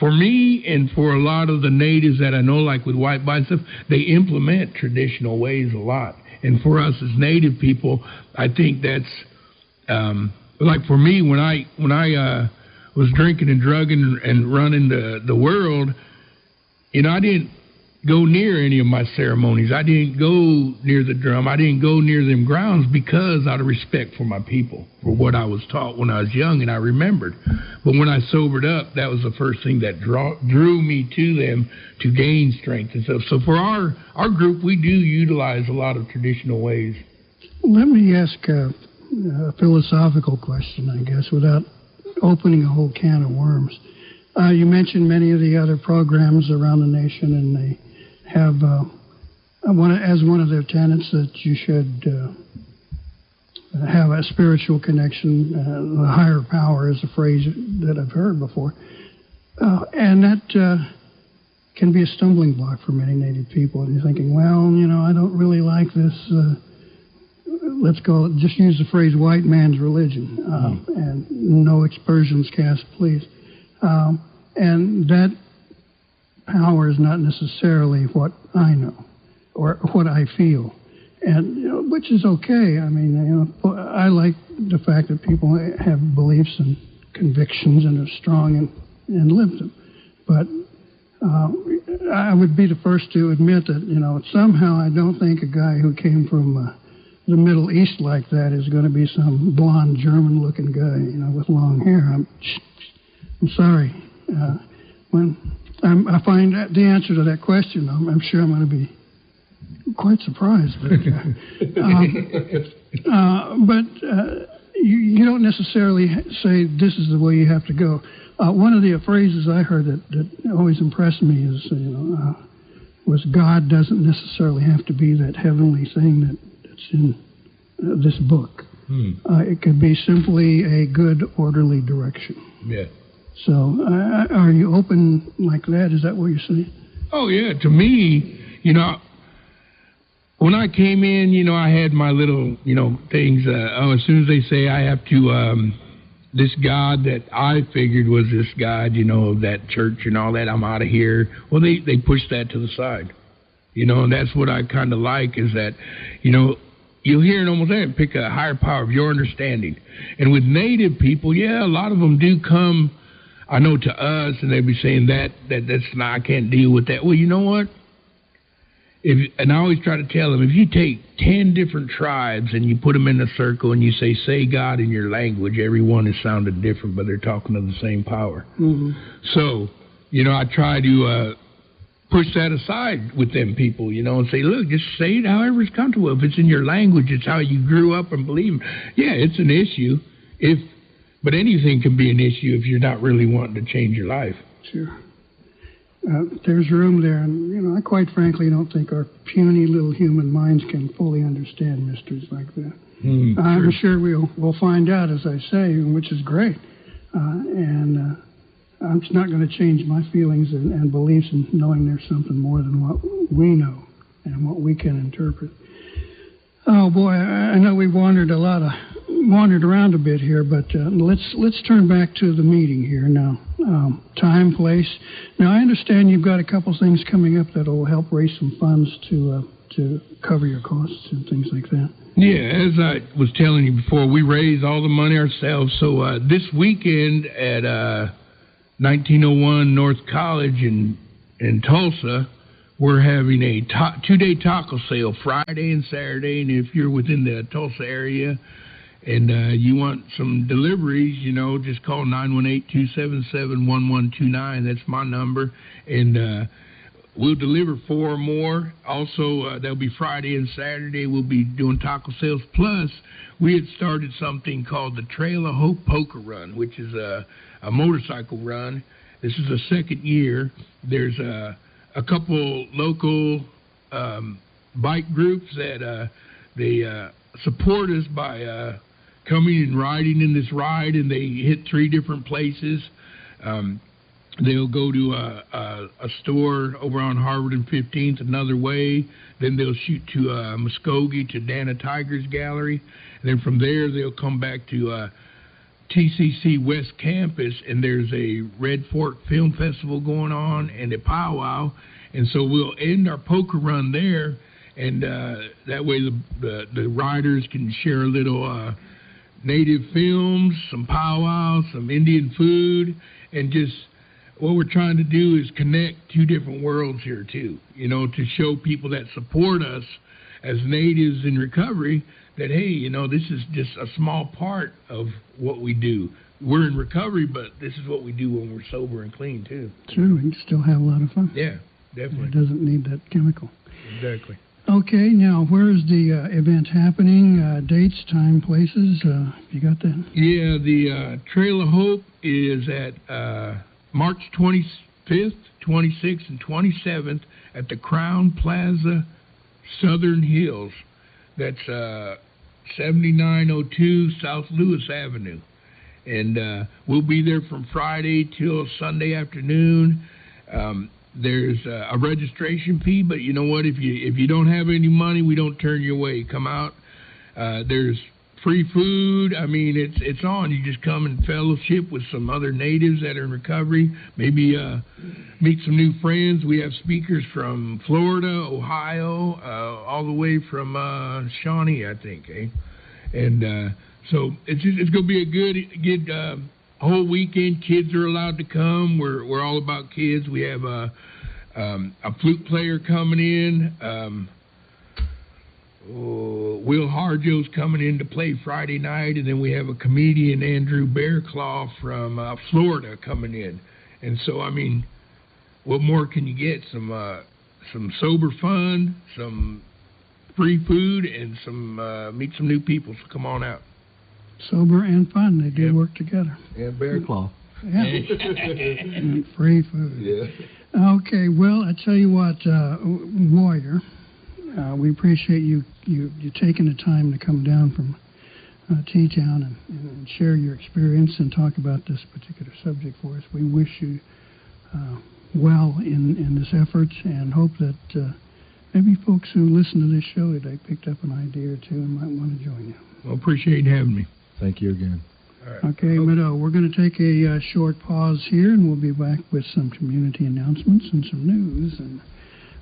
for me and for a lot of the natives that I know, like with White Bite stuff, they implement traditional ways a lot. And for us as native people, I think that's like for me, when I was drinking and drugging and running the world, I didn't go near any of my ceremonies. I didn't go near the drum. I didn't go near them grounds because out of respect for my people, for what I was taught when I was young and I remembered. But when I sobered up, that was the first thing that drew me to them to gain strength and stuff. So for our group, we do utilize a lot of traditional ways. Let me ask a philosophical question, I guess, without opening a whole can of worms. You mentioned many of the other programs around the nation, and they have as one of their tenets that you should have a spiritual connection. The higher power is a phrase that I've heard before. And that can be a stumbling block for many Native people. And you're thinking, well, I don't really like this. Let's go, just use the phrase white man's religion. And no aspersions cast, please. And that power is not necessarily what I know or what I feel, and which is okay. I mean, I like the fact that people have beliefs and convictions and are strong and live them. But I would be the first to admit that somehow I don't think a guy who came from the Middle East like that is going to be some blonde German-looking guy, with long hair. I'm sorry. When I find the answer to that question, I'm sure I'm going to be quite surprised. But you don't necessarily say this is the way you have to go. One of the phrases I heard that always impressed me is, was God doesn't necessarily have to be that heavenly thing that's in this book. It could be simply a good, orderly direction. Yeah. So, are you open like that? Is that what you're saying? Oh, yeah. To me, when I came in, I had my little, things. As soon as they say I have to, this God that I figured was this God, that church and all that, I'm out of here. Well, they pushed that to the side, and that's what I kind of like is that, you'll hear it almost there, pick a higher power of your understanding. And with Native people, yeah, a lot of them do come, I know, to us, and they'll be saying that's not, I can't deal with that. Well, you know what? And I always try to tell them, if you take 10 different tribes and you put them in a circle and you say God in your language, every one is sounded different, but they're talking to the same power. Mm-hmm. So, I try to push that aside with them people, and say, look, just say it however it's comfortable. If it's in your language, it's how you grew up and believe. Yeah, it's an issue. But anything can be an issue if you're not really wanting to change your life. Sure. there's room there. And, you know, I quite frankly don't think our puny little human minds can fully understand mysteries like that. I'm sure we'll find out, as I say, which is great. And I'm just not going to change my feelings and beliefs in knowing there's something more than what we know and what we can interpret. Oh boy, I know we've wandered around a bit here, but let's turn back to the meeting here now. Time, place. Now I understand you've got a couple things coming up that'll help raise some funds to cover your costs and things like that. Yeah, as I was telling you before, we raise all the money ourselves. So this weekend at 1901 North College in Tulsa, we're having a 2-day taco sale, Friday and Saturday. And if you're within the Tulsa area and you want some deliveries, you know, just call 918-277-1129. That's my number. And we'll deliver 4 or more. Also, that'll be Friday and Saturday. We'll be doing taco sales. Plus, we had started something called the Trail of Hope Poker Run, which is a motorcycle run. This is the second year. There's a couple local bike groups that they support us by coming and riding in this ride, and they hit 3 different places. They'll go to a store over on Harvard and 15th another way. Then they'll shoot to Mvskoke to Dana Tiger's Gallery. And then from there, they'll come back to TCC West Campus, and there's a Red Fork Film Festival going on and a powwow. And so we'll end our poker run there, and that way the riders can share a little native films, some powwows, some Indian food, and just what we're trying to do is connect 2 different worlds here, too, you know, to show people that support us as natives in recovery that, hey, you know, this is just a small part of what we do. We're in recovery, but this is what we do when we're sober and clean, too. Sure, we can still have a lot of fun. Yeah, definitely. It doesn't need that chemical. Exactly. Okay, now, where is the event happening? Dates, time, places? You got that? Yeah, the Trail of Hope is at March 25th, 26th, and 27th at the Crown Plaza, Southern Hills. That's 7902 South Lewis Avenue. And we'll be there from Friday till Sunday afternoon. There's a registration fee, but you know what? If you don't have any money, we don't turn you away. Come out. There's free food. I mean, it's on. You just come and fellowship with some other natives that are in recovery. Maybe meet some new friends. We have speakers from Florida, Ohio, all the way from Shawnee, I think. And so it's going to be a good whole weekend. Kids are allowed to come. We're all about kids. We have a flute player coming in. Will Harjo's coming in to play Friday night, and then we have a comedian, Andrew Bearclaw from Florida, coming in. And so, I mean, what more can you get? Some sober fun, some free food, and meet some new people. So come on out. Sober and fun, they do work together. And Bearclaw. Yeah. And free food. Yeah. Okay, well, I tell you what, Warrior, we appreciate you taking the time to come down from T-Town and share your experience and talk about this particular subject for us. We wish you well in this effort and hope that maybe folks who listen to this show today picked up an idea or two and might want to join you. Well, appreciate having me. Thank you again. All right. Okay, but we're going to take a short pause here, and we'll be back with some community announcements and some news and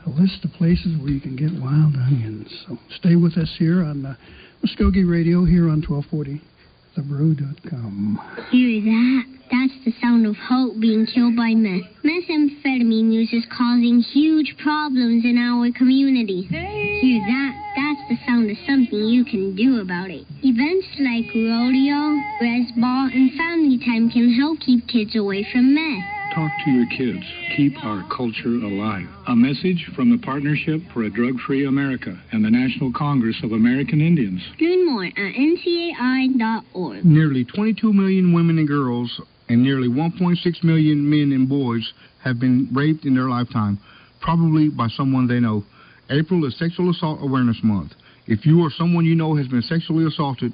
a list of places where you can get wild onions. So stay with us here on Mvskoke Radio here on 1240thebrew.com. Hear that? That's the sound of hope being killed by meth. Methamphetamine use is causing huge problems in our community. Hear that? That's the sound of something you can do about it. Events like rodeo, res ball, and family time can help keep kids away from meth. Talk to your kids. Keep our culture alive. A message from the Partnership for a Drug-Free America and the National Congress of American Indians. Learn more at ncai.org. Nearly 22 million women and girls and nearly 1.6 million men and boys have been raped in their lifetime, probably by someone they know. April is Sexual Assault Awareness Month. If you or someone you know has been sexually assaulted,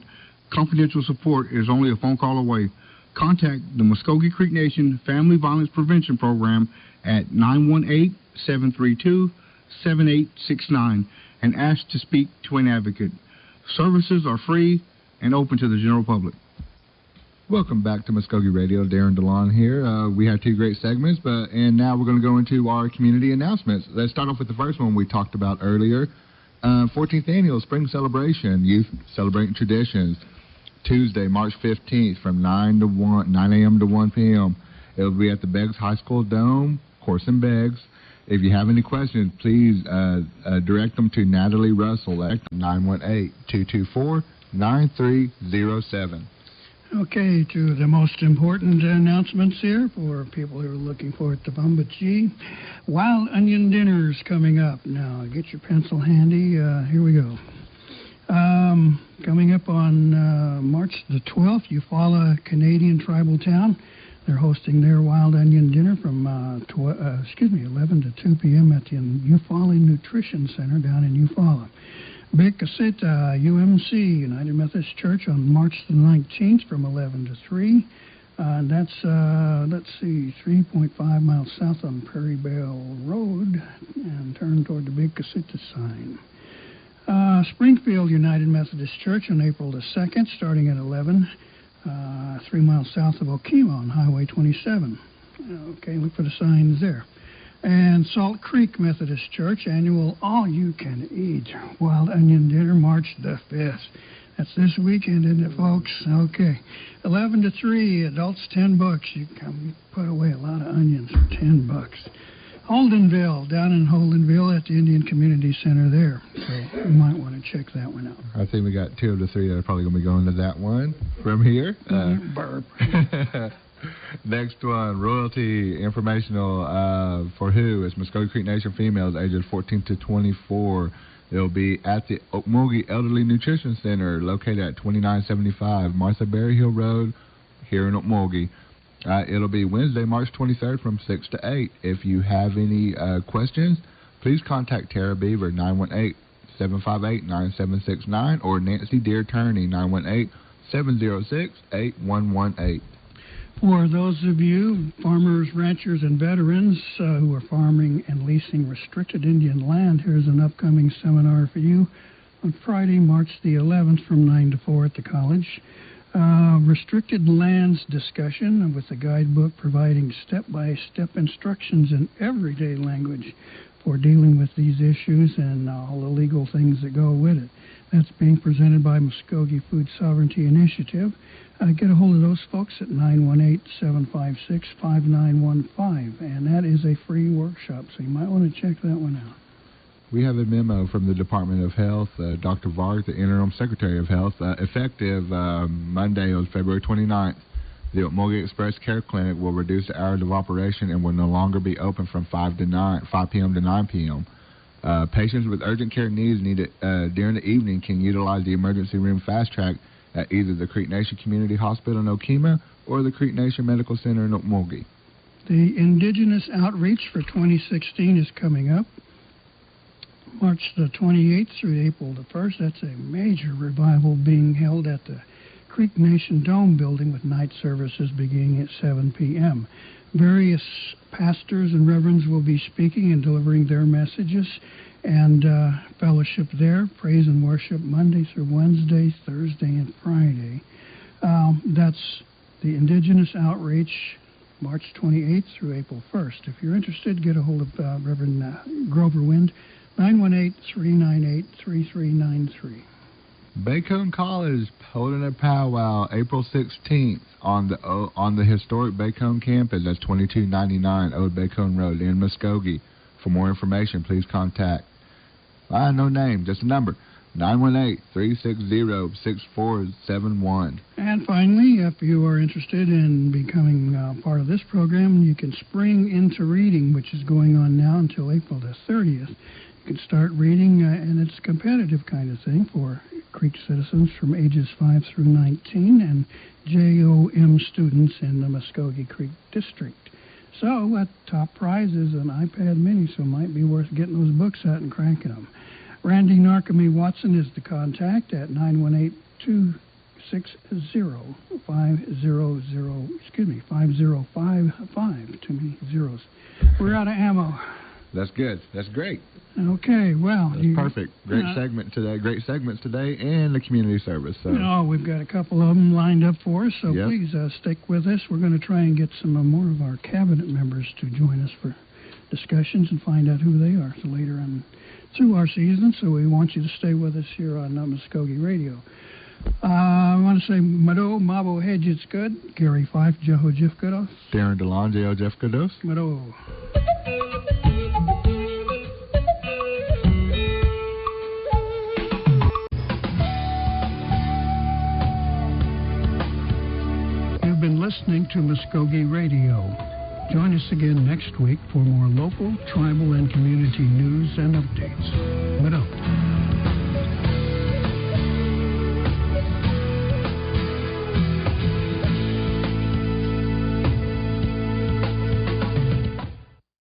confidential support is only a phone call away. Contact the Mvskoke Creek Nation Family Violence Prevention Program at 918-732-7869 and ask to speak to an advocate. Services are free and open to the general public. Welcome back to Mvskoke Radio. Darren, DeLaune here. We have two great segments, and now we're going to go into our community announcements. Let's start off with the first one we talked about earlier. 14th Annual Spring Celebration, Youth Celebrating Traditions, Tuesday, March 15th from 9 a.m. to 1 p.m. It will be at the Beggs High School Dome, course in Beggs. If you have any questions, please direct them to Natalie Russell at 918-224-9307. Okay, to the most important announcements here for people who are looking forward to Bumbachi. Wild Onion Dinner's coming up. Now, get your pencil handy. Here we go. Coming up on March the 12th, Eufaula Canadian Tribal Town. They're hosting their Wild Onion Dinner from 11 to 2 p.m. at the Eufaula Nutrition Center down in Eufaula. Big Casita, UMC, United Methodist Church, on March the 19th from 11 to 3. That's, 3.5 miles south on Prairie Bell Road, and turn toward the Big Casita sign. Springfield United Methodist Church on April the 2nd, starting at 11, 3 miles south of Okima on Highway 27. Okay, look for the signs there. And Salt Creek Methodist Church, annual all-you-can-eat Wild Onion Dinner, March the 5th. That's this weekend, isn't it, folks? Okay. 11 to 3, adults $10. You can put away a lot of onions for $10. Holdenville, down in Holdenville at the Indian Community Center there. So you might want to check that one out. I think we got 2 of the 3 that are probably going to be going to that one from here. Burp. Next one, royalty informational for who? It's Mvskoke Creek Nation females ages 14 to 24. It'll be at the Okmulgee Elderly Nutrition Center located at 2975 Martha Berryhill Road here in Okmulgee. It'll be Wednesday, March 23rd from 6 to 8. If you have any questions, please contact Tara Beaver, 918-758-9769, or Nancy Deer Turney, 918-706-8118. For those of you, farmers, ranchers, and veterans who are farming and leasing restricted Indian land, here's an upcoming seminar for you on Friday, March the 11th from 9 to 4 at the college. Restricted lands discussion with a guidebook providing step-by-step instructions in everyday language for dealing with these issues and all the legal things that go with it. That's being presented by Mvskoke Food Sovereignty Initiative. Get a hold of those folks at 918-756-5915, and that is a free workshop, so you might want to check that one out. We have a memo from the Department of Health, Dr. Varg, the Interim Secretary of Health, effective Monday, February 29th. The Okmulgee Express Care Clinic will reduce the hours of operation and will no longer be open from 5 p.m. to 9 p.m. Patients with urgent care needs needed during the evening can utilize the emergency room fast track at either the Creek Nation Community Hospital in Okima or the Creek Nation Medical Center in Okmulgee. The Indigenous Outreach for 2016 is coming up. March the 28th through April the 1st. That's a major revival being held at the Creek Nation Dome building with night services beginning at 7 p.m. Various pastors and reverends will be speaking and delivering their messages, and fellowship there, praise and worship Monday through Wednesday, Thursday, and Friday. That's the Indigenous Outreach, March 28th through April 1st. If you're interested, get a hold of Reverend Grover Wind, 918-398-3393. Bacone College holding a powwow April 16th on the historic Bacone campus. That's 2299 Old Bacone Road in Mvskoke. For more information, please contact, no name, just a number, 918-360-6471. And finally, if you are interested in becoming part of this program, you can spring into reading, which is going on now until April the 30th. You could start reading, and it's a competitive kind of thing for Creek citizens from ages 5 through 19 and JOM students in the Mvskoke Creek District. So, top prize is an iPad mini, so it might be worth getting those books out and cranking them. Randy Narkamy Watson is the contact at 5055, too many zeros. We're out of ammo. That's good. That's great. Okay, well. That's perfect. Great segment today. Great segments today and the community service. So. We've got a couple of them lined up for us, so please stick with us. We're going to try and get some more of our cabinet members to join us for discussions and find out who they are. So later on through our season, so we want you to stay with us here on Mvskoke Radio. I want to say Mado, Mabo Hedge, it's good. Gary Fife, Jeho Jifkados. Darren, DeLaune, Jeho Jifkados. Mado. You've been listening to Mvskoke Radio. Join us again next week for more local, tribal, and community news and updates. Mado.